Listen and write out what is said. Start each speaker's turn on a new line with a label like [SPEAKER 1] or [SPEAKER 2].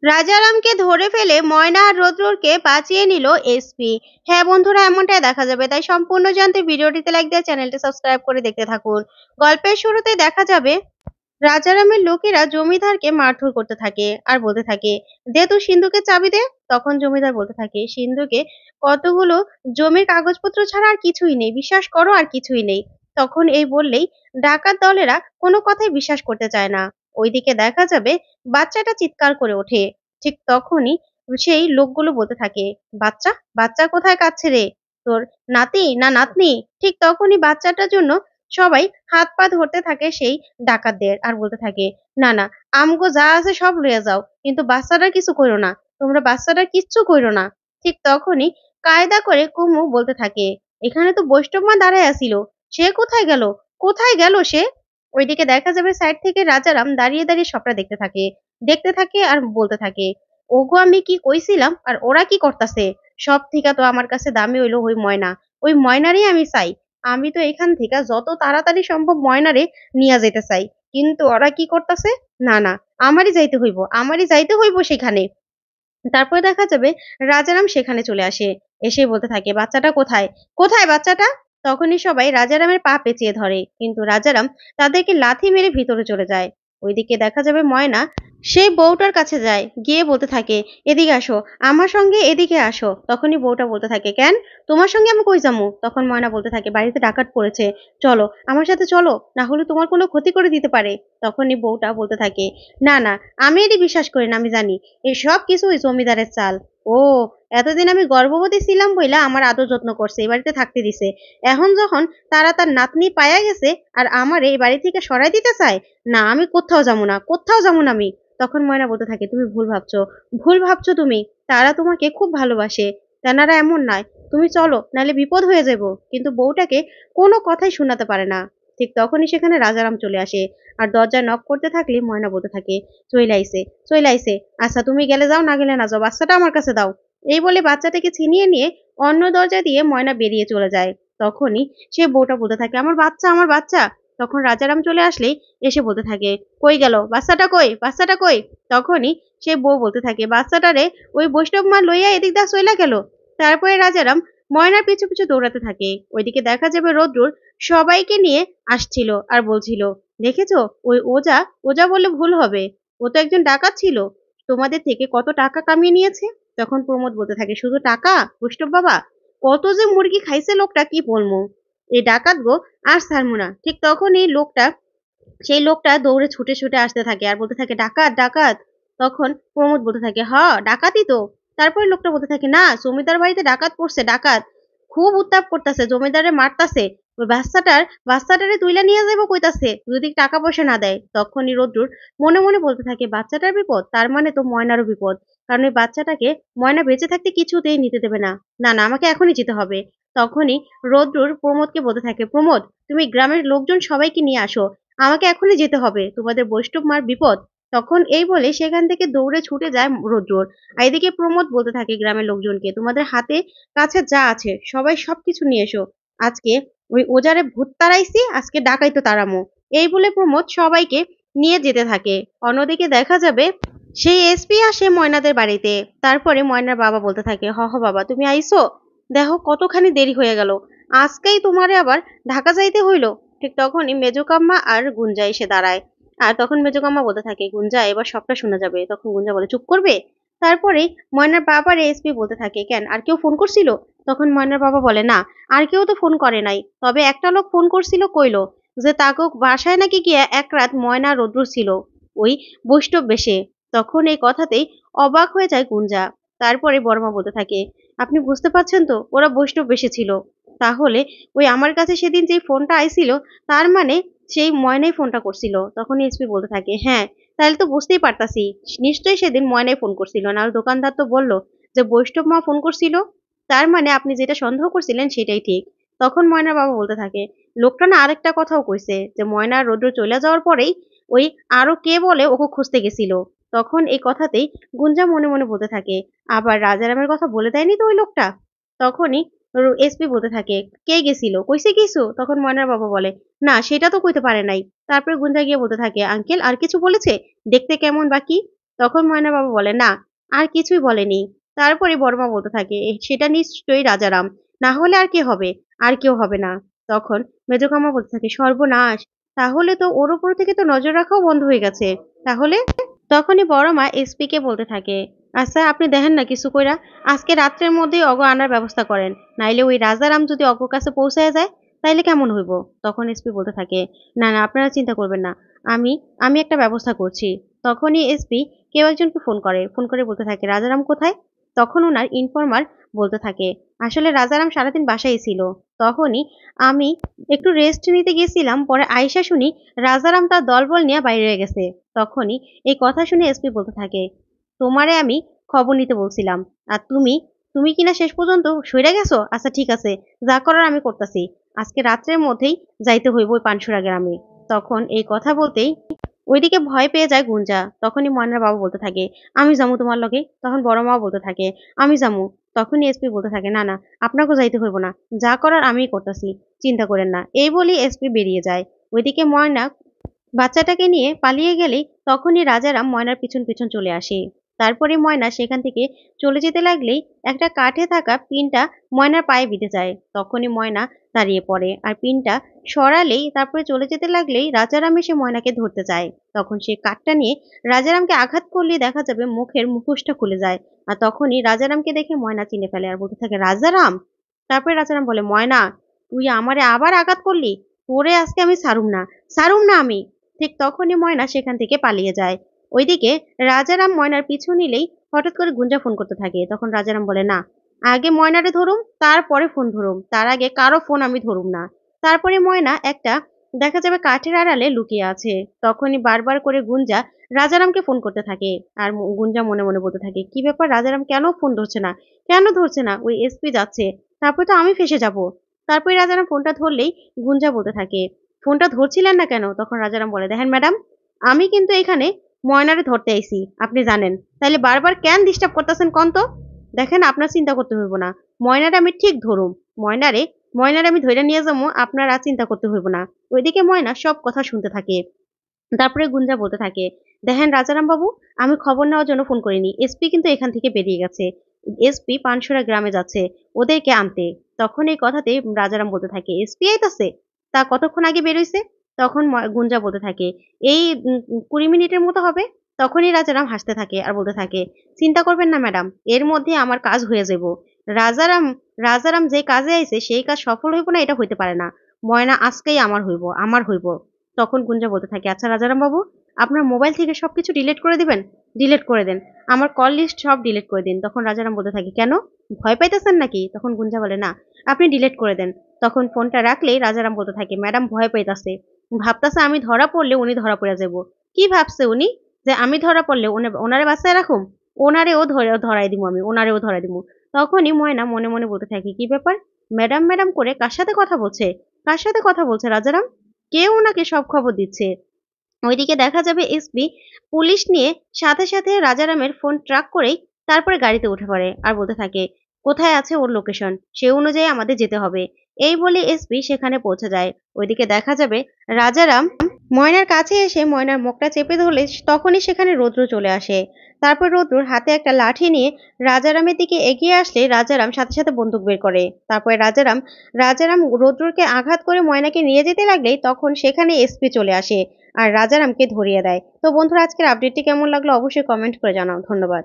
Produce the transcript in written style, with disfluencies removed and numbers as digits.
[SPEAKER 1] রাজারামকে ধরে ফেলে ময়না আর রোদ্রুরকে বাঁচিয়ে নিল এসপি। হ্যাঁ বন্ধুরা, এমনটাই দেখা যাবে, তাই সম্পূর্ণ জানতে ভিডিওটিতে লাইক দিয়ে চ্যানেলটি সাবস্ক্রাইব করে দেখতে থাকুন। গল্পের শুরুতে দেখা যাবে রাজারামের লোকেরা জমিদারকে মারধর করতে থাকে আর বলতে থাকে, দে তুই সিন্ধুকের চাবি দে। তখন জমিদার বলতে থাকে, সিন্ধুকে কতগুলো জমির কাগজপত্র ছাড়া আর কিছুই নেই, বিশ্বাস করো আর কিছুই নেই। তখন এই বললেই ডাকাত দলেরা কোনো কথাই বিশ্বাস করতে চায় না। ওইদিকে দেখা যাবে বাচ্চাটা চিৎকার করে ওঠে। ঠিক তখনই সেই লোকগুলো বলতে থাকে, বাচ্চা বাচ্চা কোথায় কাঁদছে রে, তোর নাতি না নাতনি? ঠিক তখনই বাচ্চাটার জন্য সবাই হাত পা ধরতে থাকে সেই ডাকাতদের আর বলতে থাকে, না না, আমগো যা আছে সব লইয়া যাও, কিন্তু বাচ্চাটার কিছু কইরো না, তোমরা বাচ্চাটার কিচ্ছু কইরো না। ঠিক তখনই কায়দা করে কুমু বলতে থাকে, এখানে তো বৈষ্ণব মা দাঁড়ায় আছিল, সে কোথায় গেল, কোথায় গেল সে? ওইদিকে দেখা যাবে সাইড থেকে রাজারাম দাঁড়িয়ে দাঁড়িয়ে সবটা দেখতে থাকে আর বলতে থাকে, ওগো আমি কি কইছিলাম আর ওরা কি করতাছে? সব থেকে তো আমার কাছে দামি হইলো ওই ময়না, ওই ময়নারই আমি চাই। আমি তো এখান থেকে যত তাড়াতাড়ি সম্ভব ময়নারে নিয়ে যেতে চাই, কিন্তু ওরা কি করতেছে? না না, আমারই যাইতে হইব সেখানে। তারপরে দেখা যাবে রাজারাম সেখানে চলে আসে, এসে বলতে থাকে, বাচ্চাটা কোথায়, কোথায় বাচ্চাটা? তখনই সবাই রাজারামের পা পেঁচিয়ে ধরে, কিন্তু রাজারাম তাদেরকে লাথি মেরে ভিতরে চলে যায়। ওইদিকে দেখা যাবে ময়না সেই বউটার কাছে যায়, গিয়ে বলতে থাকে, এদিকে আসো, আমার সঙ্গে এদিকে আসো। তখনই বউটা বলতে থাকে, কেন, তোমার সঙ্গে আমি কই যামু? তখন ময়না বলতে থাকে, বাড়িতে ডাকাত পড়েছে, চলো আমার সাথে চলো, না হলে তোমার কোনো ক্ষতি করে দিতে পারে। তখনই বউটা বলতে থাকে, না না, আমি এটি বিশ্বাস করি না, আমি জানি এই সব কিছু ওই জমিদারের চাল। ও, এতদিন আমি গর্ভবতী ছিলাম বইলা আমার আদর যত্ন করছে, এই বাড়িতে থাকতে দিছে, এখন যখন তারা তার নাতনি পায়া গেছে আর আমার এই বাড়ি থেকে সরাই দিতে চায়, না আমি কোথাও যাবো না, কোথাও যাবো না আমি। তখন ময়না বলতে থাকে, তুমি ভুল ভাবছো তুমি, তারা তোমাকে খুব ভালোবাসে, তেনারা এমন নয়, তুমি চলো নাহলে বিপদ হয়ে যাবো। কিন্তু বউটাকে কোনো কথাই শোনাতে পারে না। ঠিক তখনই সেখানে রাজারাম চলে আসে আর দরজায় নক করতে থাকলে ময়না বলতে থাকে, চইলাইছে, আচ্ছা তুমি গেলে যাও, না গেলে না যাও, বাচ্চাটা আমার কাছে দাও। এই বলে বাচ্চাটাকে ছিনিয়ে নিয়ে অন্য দরজা দিয়ে ময়না বেরিয়ে চলে যায়। তখনই সে বউটা বলতে থাকে, আমার বাচ্চা। তখন রাজারাম চলে আসলেই এসে বলতে থাকে, কই গেল বাচ্চাটা কই? তখনই সে বউ বলতে থাকে, বাচ্চাটারে ওই বৈষ্ণব মা লইয়া এদিক দা চইলা গেল। তারপরে রাজারাম ময়নার পিছু পিছু দৌড়াতে থাকে। ওইদিকে দেখা যাবে রোদ্রুর সবাইকে নিয়ে আসছিল আর বলছিল, দেখেছো ওই ওজা বললে ভুল হবে, ও তো একজন ডাকাত ছিল, তোমাদের থেকে কত টাকা কামিয়ে নিয়েছে। তখন প্রমোদ বলতে থাকে, শুধু টাকা বৈষ্ণব বাবা, কত যে মুরগি খাইছে লোকটা, কি বলবো, এই ডাকাত গো, আর ছাড়বো না। ঠিক তখন সেই লোকটা দৌড়ে ছুটে ছুটে আসতে থাকে আর বলতে থাকে, ডাকাত ডাকাত। তখন প্রমোদ বলতে থাকে, হ ডাকাতই তো। তারপরে লোকটা বলতে থাকে, না জমিদার বাড়িতে ডাকাত পড়ছে, ডাকাত খুব উত্তাপ করতেছে, জমিদারে মারতাছে, ওই বাচ্চাটারে তুইলা নিয়ে যাবো কইতাছে যদি টাকা পয়সা না দেয়। তখনই রোদ্রুর মনে মনে বলতে থাকে, বাচ্চাটার বিপদ, তার মানে তো ময়নারও বিপদ, কারণ ওই বাচ্চাটাকে ময়না বেঁচে থাকতে কিছুতেই নিতে দেবে না। না না, আমাকে এখনই যেতে হবে। তখনই রোদ্রুর প্রমোদকে বলতে থাকে, প্রমোদ তুমি গ্রামের লোকজন সবাইকে নিয়ে আসো, আমাকে এখনই যেতে হবে, তোমাদের বৈষ্ণব মার বিপদ। তখন এই বলে সেখান থেকে দৌড়ে ছুটে যায় রোদ্রুর। আর এদিকে প্রমোদ বলতে থাকে গ্রামের লোকজনকে, তোমাদের হাতে কাছে যা আছে সবাই সবকিছু নিয়ে এসো, আজকে ওই ওজারে ভূত তাড়াইছি, আজকে ডাকাই তো তাড়ামো। এই বলে প্রমোদ সবাইকে নিয়ে যেতে থাকে। অন্যদিকে দেখা যাবে সেই এসপি আসে ময়নাদের বাড়িতে। তারপরে ময়নার বাবা বলতে থাকে, হ হ বাবা তুমি আইসো, দেখো কতখানি দেরি হয়ে গেল, আজকেই তোমারে আবার ঢাকা যাইতে হইলো। ঠিক তখনই মেজকাম্মা আর গুঞ্জা এসে দাঁড়ায়। আর তখন মেজকাম্মা বলতে থাকে, গুঞ্জা এবার সবটা শোনা যাবে। তখন গুঞ্জা বলে, চুপ করবে। তারপরে ময়নার বাবার এসপি বলতে থাকে, কেন আর কেউ ফোন করছিল? তখন ময়নার বাবা বলে, না আর কেউ তো ফোন করে নাই, তবে একটা লোক ফোন করছিল, কইলো যে তাকে বাসায় নাকি গিয়ে এক রাত ময়না রৌদ্র ছিল ওই বৈষ্ণব বেশে। তখন এই কথাতেই অবাক হয়ে যায় গুঞ্জা। তারপরে বড়মা বলতে থাকে, আপনি বুঝতে পারছেন তো ওরা বৈষ্ণব বেশে ছিল, তাহলে ওই আমার কাছে সেদিন যে ফোনটা আইছিল তার মানে সেই ময়নাই ফোনটা করছিল। তখন এসপি বলতে থাকে, হ্যাঁ তাহলে তো বুঝতেই পারতাছি, নিশ্চয়ই সেদিন ময়নাই ফোন করছিল, নাহলে দোকানদার তো বললো যে বৈষ্ণব মা ফোন করছিল, তার মানে আপনি যেটা সন্দেহ করছিলেন সেটাই ঠিক। তখন ময়নার বাবা বলতে থাকে, লোকটা না আরেকটা কথাও কইছে যে ময়না রৌদ্র চলে যাওয়ার পরেই ওই আরো কে বলে ওকে খুঁজতে গেছিল। তখন এই কথাতেই গুঞ্জা মনে মনে বলতে থাকে, আবার রাজারামের কথা বলে দেয়নি তো ওই লোকটা। তখনই এসপি বলতে থাকে, কে গেছিল, কইছে কিছু? তখন ময়নার বাবা বলে, না সেটা তো কইতে পারে নাই। তারপরে গুঞ্জা গিয়ে বলতে থাকে, আঙ্কেল আর কিছু বলেছে, দেখতে কেমন বাকি? তখন ময়নার বাবা বলে, না আর কিছুই বলেনি। তারপরে বড়মা বলতে থাকে, সেটা নিশ্চয়ই রাজারাম, না হলে আর কে হবে? আর কেউ হবে না। তখন মেজোকামা বলতে থাকে, সর্বনাশ, তাহলে তো ওর উপর থেকে তো নজর রাখাও বন্ধ হয়ে গেছে। তাহলে? তখনই বড় মা এসপি কে বলতে থাকে, আচ্ছা আপনি দেখেন না কিছু কইরা, আজকে রাত্রের মধ্যেই অগ আনার ব্যবস্থা করেন, নাইলে ওই রাজারাম যদি অগর কাছে পৌঁছায় যায় তাইলে কেমন হইব? তখন এসপি বলতে থাকে, না না আপনারা চিন্তা করবেন না, আমি আমি একটা ব্যবস্থা করছি। তখনই এসপি কেউ একজনকে ফোন করে বলতে থাকে, রাজারাম কোথায়? তখন ওনার ইনফর্মার বলতে থাকে, আসলে রাজারাম সারাদিন বাসায় ছিল। তখনই আমি একটু রেস্ট নিতে গেছিলাম, পরে আইসা শুনি রাজারাম তার দলবল নিয়ে বাইরে গেছে। তখনই এই কথা শুনে এসপি বলতে থাকে, তোমারে আমি খবর নিতে বলছিলাম, আর তুমি তুমি কিনা শেষ পর্যন্ত সইরা গেছো। আচ্ছা ঠিক আছে, যা করার আমি করতেছি, আজকে রাত্রের মধ্যেই যাইতে হইব ওই পানসুরা গ্রামে। তখন এই কথা বলতেই ওইদিকে ভয় পেয়ে যায় গুঞ্জা। তখনই ময়নার বাবা বলতে থাকে, আমি যাবো তোমার লগে। তখন বড় মা বলতে থাকে, আমি যাবো। তখনই এসপি বলতে থাকে, না না আপনাকেও যাইতে হইব না, যা করার আমিই করতেছি, চিন্তা করেন না। এই বলি এসপি বেরিয়ে যায়। ওইদিকে ময়না বাচ্চাটাকে নিয়ে পালিয়ে গেলেই তখনই রাজারাম ময়নার পিছন পিছন চলে আসে। তারপরে ময়না সেখান থেকে চলে যেতে লাগলেই একটা কাঠে থাকা পিনটা ময়নার পায়ে বিঁধে যায়। তখনই ময়না দাঁড়িয়ে পড়ে, আর পিনটা সরালেই তারপরে চলে যেতে লাগলেই রাজারাম এসে ময়নাকে ধরতে চায়। তখন সে কাঠটা নিয়ে রাজারামকে আঘাত করলে দেখা যাবে মুখের মুখোশটা খুলে যায়। আর তখনই রাজারামকে দেখে ময়না চিনে ফেলে আর বলতে থাকে, রাজারাম। তারপরে রাজারাম বলে, ময়না তুই আমারে আবার আঘাত করলি, তোরে আজকে আমি ছাড়ুম না আমি। ঠিক তখনই ময়না সেখান থেকে পালিয়ে যায়। ওইদিকে রাজারাম ময়নার পিছু নিলেই হঠাৎ করে গুঞ্জা ফোন করতে থাকে। তখন রাজারাম বলে, না আগে ময়নারে ধরুম, তারপরে ফোন ধরুম, তার আগে কারো ফোন আমি ধরুম না। তারপরে ময়না একটা দেখা যাবে কাঠের আড়ালে লুকিয়ে আছে। তখনই বারবার করে গুঞ্জা রাজারামকে ফোন করতে থাকে। আর গুঞ্জা মনে মনে বলতে থাকে, কি ব্যাপার, রাজারাম কেন ফোন ধরছে না? কেন ধরছে না? ওই এসপি যাচ্ছে, তারপর তো আমি ফেসে যাব। তারপরে রাজারাম ফোনটা ধরলেই গুঞ্জা বলতে থাকে, ফোনটা ধরছিলেন না কেন? তখন রাজারাম বলে, দেখেন ম্যাডাম, আমি কিন্তু এখানে ময়নারে ধরতে আইছি, আপনি জানেন, তাইলে বারবার কেন ডিস্টার্ব করতেছেন কোন তো? দেখেন আপনার চিন্তা করতে হইব না, ময়নারে আমি ঠিক ধরুম, ময়নারে ময়নারে আমি ধইরা নিয়ে যাবো, আপনার আর চিন্তা করতে হইব না। ওইদিকে ময়না সব কথা শুনতে থাকে। তারপরে গুঞ্জা বলতে থাকে, দেখেন রাজারাম বাবু, আমি খবর নেওয়ার জন্য ফোন করিনি, এসপি কিন্তু এখান থেকে বেরিয়ে গেছে, এসপি পানসুরা গ্রামে যাচ্ছে ওদেরকে আনতে। তখন এই কথাতে রাজারাম বলতে থাকে, এসপি আইতাছে? তা কতক্ষণ আগে বেরোইছে? তখন গুঞ্জা বলতে থাকে, এই 20 মিনিটের মতো হবে। তখনই রাজারাম হাসতে থাকে আর বলতে থাকে, চিন্তা করবেন না ম্যাডাম, এর মধ্যে আমার কাজ হয়ে যাব। রাজারাম রাজারাম যে কাজে আইছে সেই কাজ সফল হইব না এটা হইতে পারে না। ময়না আজকেই আমার হইব। তখন গুঞ্জা বলতে থাকে, আচ্ছা রাজারাম বাবু, আপনার মোবাইল থেকে সবকিছু ডিলিট করে দিবেন? ডিলিট করে দেন, আমার কল লিস্ট সব ডিলিট করে দিন। তখন রাজারাম বলতে থাকে, কেন, ভয় পাইতেছেন নাকি? তখন গুঞ্জা বলে, না আপনি ডিলিট করে দেন। তখন ফোনটা রাখলেই রাজারাম বলতে থাকে, ম্যাডাম ভয় পাইতাছে, ভাবতাছে আমি ধরা পড়লে উনি ধরা পড়ে যাব। কি ভাবছে উনি, যে আমি ধরা পড়লে ওনারে বাঁচায় রাখুম? ওনারেও ধরাই দিব। তখনই ময়না মনে মনে বলতে থাকে, কি ব্যাপার, ম্যাডাম ম্যাডাম করে কার সাথে কথা বলছে? কার সাথে কথা বলছে রাজারাম? কে ওনাকে সব খবর দিচ্ছে? ওইদিকে দেখা যাবে এসপি পুলিশ নিয়ে সাথে সাথে রাজারামের ফোন ট্র্যাক করেই তারপরে গাড়িতে উঠে পড়ে আর বলতে থাকে, কোথায় আছে ওর লোকেশন, সে অনুযায়ী আমাদের যেতে হবে। এই বলে এসপি সেখানে পৌঁছে যায়। ওইদিকে দেখা যাবে রাজারাম ময়নার কাছে এসে ময়নার মুখটা চেপে ধরলে তখনই সেখানে রৌদ্র চলে আসে। তারপর রৌদ্রর হাতে একটা লাঠি নিয়ে রাজারামের দিকে এগিয়ে আসলে রাজারাম সাথে সাথে বন্দুক বের করে। তারপরে রাজারাম রৌদ্রকে আঘাত করে ময়নাকে নিয়ে যেতে লাগলেই তখন সেখানে এসপি চলে আসে আর রাজারামকে ধরিয়ে দেয়। তো বন্ধুরা, আজকের আপডেটটি কেমন লাগলো অবশ্যই কমেন্ট করে জানাও। ধন্যবাদ।